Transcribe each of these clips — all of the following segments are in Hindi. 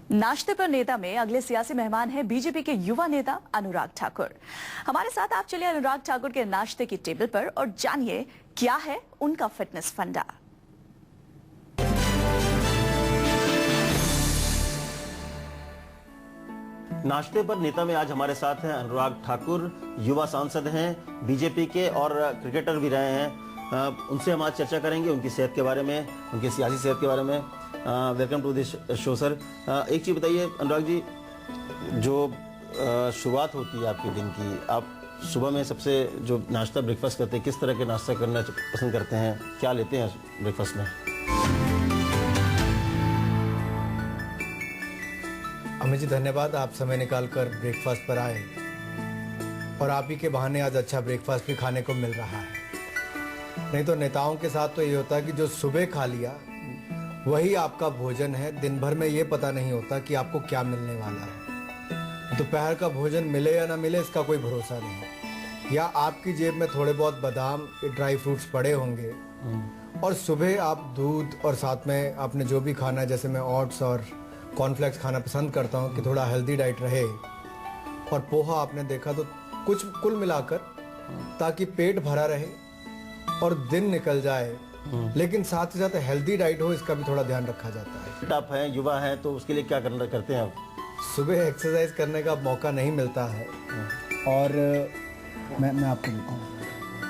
नाश्ते पर नेता में अगले सियासी मेहमान हैं बीजेपी के युवा नेता अनुराग ठाकुर। हमारे साथ आप चलिए अनुराग ठाकुर के नाश्ते की टेबल पर और जानिए क्या है उनका फिटनेस फंडा। नाश्ते पर नेता में आज हमारे साथ हैं अनुराग ठाकुर, युवा सांसद हैं बीजेपी के और क्रिकेटर भी रहे हैं। उनसे हम आज चर्चा करेंगे उनकी सेहत के बारे में, उनकी सियासी सेहत के बारे में। Welcome to this show sir. एक चीज़ बताइए अनुराग जी, जो शुरुआत होती है आपके दिन की, आप सुबह में सबसे जो नाश्ता ब्रेकफास्ट करते हैं, किस तरह के नाश्ता करना पसंद करते हैं, क्या लेते हैं ब्रेकफास्ट में? अमित जी धन्यवाद, आप समय निकाल कर ब्रेकफास्ट पर आए और आप ही के बहाने आज अच्छा ब्रेकफास्ट भी खाने को मिल रहा है। नहीं तो नेताओं के साथ तो ये होता है कि जो सुबह खा लिया वही आपका भोजन है। दिन भर में ये पता नहीं होता कि आपको क्या मिलने वाला है। दोपहर का भोजन मिले या ना मिले इसका कोई भरोसा नहीं, या आपकी जेब में थोड़े बहुत बादाम ड्राई फ्रूट्स पड़े होंगे और सुबह आप दूध और साथ में आपने जो भी खाना है, जैसे मैं ओट्स और कॉर्नफ्लेक्स खाना पसंद करता हूँ कि थोड़ा हेल्दी डाइट रहे, और पोहा आपने देखा, तो कुछ कुल मिलाकर ताकि पेट भरा रहे और दिन निकल जाए, लेकिन साथ ही साथ हेल्दी डाइट हो, इसका भी थोड़ा ध्यान रखा जाता है। आप हैं, युवा हैं, तो उसके लिए क्या करते हैं आप? सुबह एक्सरसाइज करने का मौका नहीं मिलता है और मैं आपको बताऊँ,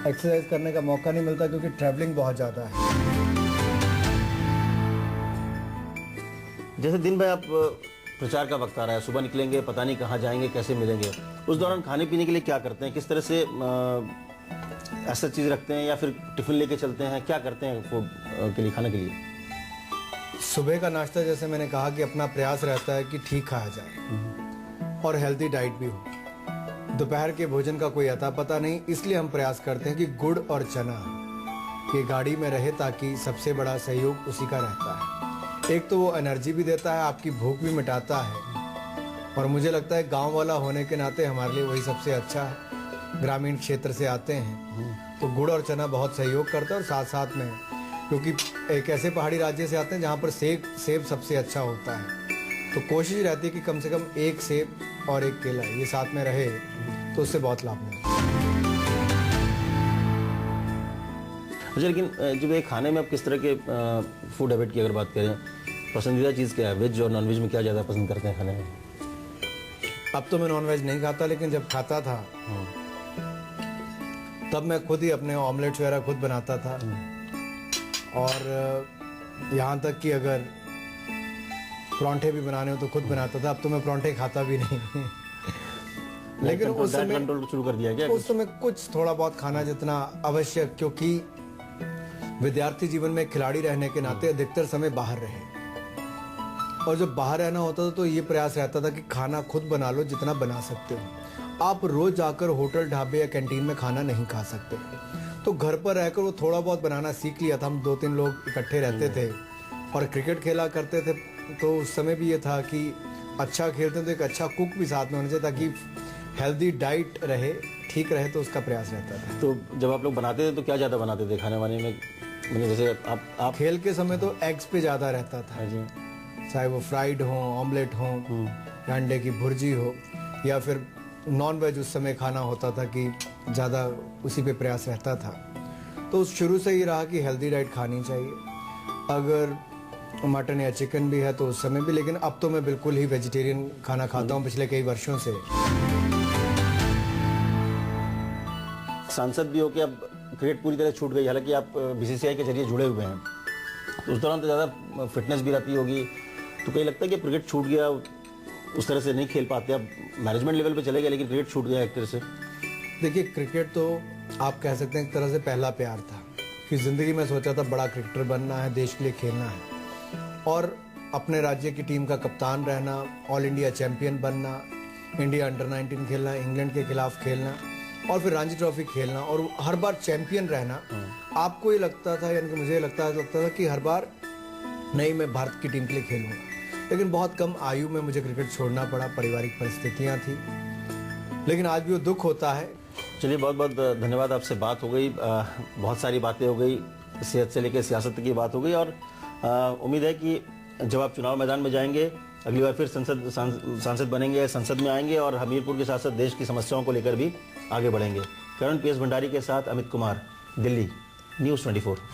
एक्सरसाइज करने का मौका नहीं मिलता क्योंकि ट्रैवलिंग बहुत ज़्यादा है। जैसे दिन में आप प्रचार का वक्त आ रहा है, सुबह निकलेंगे, पता नहीं कहाँ जाएंगे, कैसे मिलेंगे, उस दौरान खाने पीने के लिए क्या करते हैं? किस तरह से ऐसा चीज़ रखते हैं या फिर टिफिन लेके चलते हैं? क्या करते हैं फूड के लिए, खाने के लिए? सुबह का नाश्ता जैसे मैंने कहा कि अपना प्रयास रहता है कि ठीक खाया जाए और हेल्दी डाइट भी हो। दोपहर के भोजन का कोई अता पता नहीं, इसलिए हम प्रयास करते हैं कि गुड़ और चना ये गाड़ी में रहे, ताकि सबसे बड़ा सहयोग उसी का रहता है। एक तो वो एनर्जी भी देता है, आपकी भूख भी मिटाता है, और मुझे लगता है गांव वाला होने के नाते हमारे लिए वही सबसे अच्छा है। ग्रामीण क्षेत्र से आते हैं तो गुड़ और चना बहुत सहयोग करता है, और साथ साथ में क्योंकि एक ऐसे पहाड़ी राज्य से आते हैं जहाँ पर सेब सबसे अच्छा होता है, तो कोशिश रहती है कि कम से कम एक सेब और एक केला ये साथ में रहे, तो उससे बहुत लाभ मिलता है। अच्छा, लेकिन जब ये खाने में आप किस तरह के फूड हैबिट की अगर बात करें, पसंदीदा चीज़ क्या है? वेज और नॉनवेज में क्या ज़्यादा पसंद करते हैं खाने में? अब तो मैं नॉनवेज नहीं खाता, लेकिन जब खाता था तब मैं खुद ही अपने ऑमलेट्स वगैरह खुद बनाता था, और यहाँ तक कि अगर परांठे भी बनाने हो तो खुद बनाता था। अब तो मैं परांठे खाता भी नहीं लेकिन उस समय कंट्रोल शुरू कर दिया क्या? उस समय कुछ थोड़ा बहुत खाना जितना आवश्यक, क्योंकि विद्यार्थी जीवन में खिलाड़ी रहने के नाते अधिकतर समय बाहर रहे, और जब बाहर रहना होता था तो ये प्रयास रहता था कि खाना खुद बना लो जितना बना सकते हो। आप रोज जाकर होटल, ढाबे या कैंटीन में खाना नहीं खा सकते, तो घर पर रहकर वो थोड़ा बहुत बनाना सीख लिया था। हम 2-3 लोग इकट्ठे रहते थे और क्रिकेट खेला करते थे, तो उस समय भी ये था कि अच्छा खेलते तो एक अच्छा कुक भी साथ में होना चाहिए, ताकि हेल्दी डाइट रहे, ठीक रहे, तो उसका प्रयास रहता था। तो जब आप लोग बनाते थे तो क्या ज़्यादा बनाते थे खाने वाने में? मतलब जैसे आप खेल के समय तो एग्स पे ज़्यादा रहता था जी, चाहे वो फ्राइड हो, ऑमलेट हो, या अंडे की भुर्जी हो, या फिर नॉन वेज उस समय खाना होता था कि ज़्यादा उसी पे प्रयास रहता था। तो शुरू से ही रहा कि हेल्दी डाइट खानी चाहिए। अगर मटन या चिकन भी है तो उस समय भी, लेकिन अब तो मैं बिल्कुल ही वेजिटेरियन खाना खाता हूँ पिछले कई वर्षों से। सांसद भी हो के अब क्रिकेट पूरी तरह छूट गई, हालांकि आप बीसीसीआई के जरिए जुड़े हुए हैं, तो उस दौरान तो ज़्यादा फिटनेस भी रहती होगी, तो कहीं लगता है कि क्रिकेट छूट गया, उस तरह से नहीं खेल पाते? अब मैनेजमेंट लेवल पे चले गए लेकिन क्रिकेट छूट गया एक तरह से। देखिए, क्रिकेट तो आप कह सकते हैं एक तरह से पहला प्यार था कि ज़िंदगी में सोचा था बड़ा क्रिकेटर बनना है, देश के लिए खेलना है, और अपने राज्य की टीम का कप्तान रहना, ऑल इंडिया चैंपियन बनना, इंडिया अंडर 19 खेलना, इंग्लैंड के खिलाफ खेलना, और फिर रणजी ट्रॉफी खेलना, और हर बार चैंपियन रहना। आपको ये लगता था, यानी कि मुझे लगता था कि हर बार नहीं, मैं भारत की टीम के लिए खेलूंगा, लेकिन बहुत कम आयु में मुझे क्रिकेट छोड़ना पड़ा, पारिवारिक परिस्थितियां थी, लेकिन आज भी वो दुख होता है। चलिए, बहुत बहुत धन्यवाद, आपसे बात हो गई, बहुत सारी बातें हो गई, सेहत से लेकर सियासत की बात हो गई, और उम्मीद है कि जब आप चुनाव मैदान में जाएंगे अगली बार फिर सांसद बनेंगे, संसद में आएंगे और हमीरपुर के साथ साथ देश की समस्याओं को लेकर भी आगे बढ़ेंगे। करण PS भंडारी के साथ अमित कुमार, दिल्ली, News 24।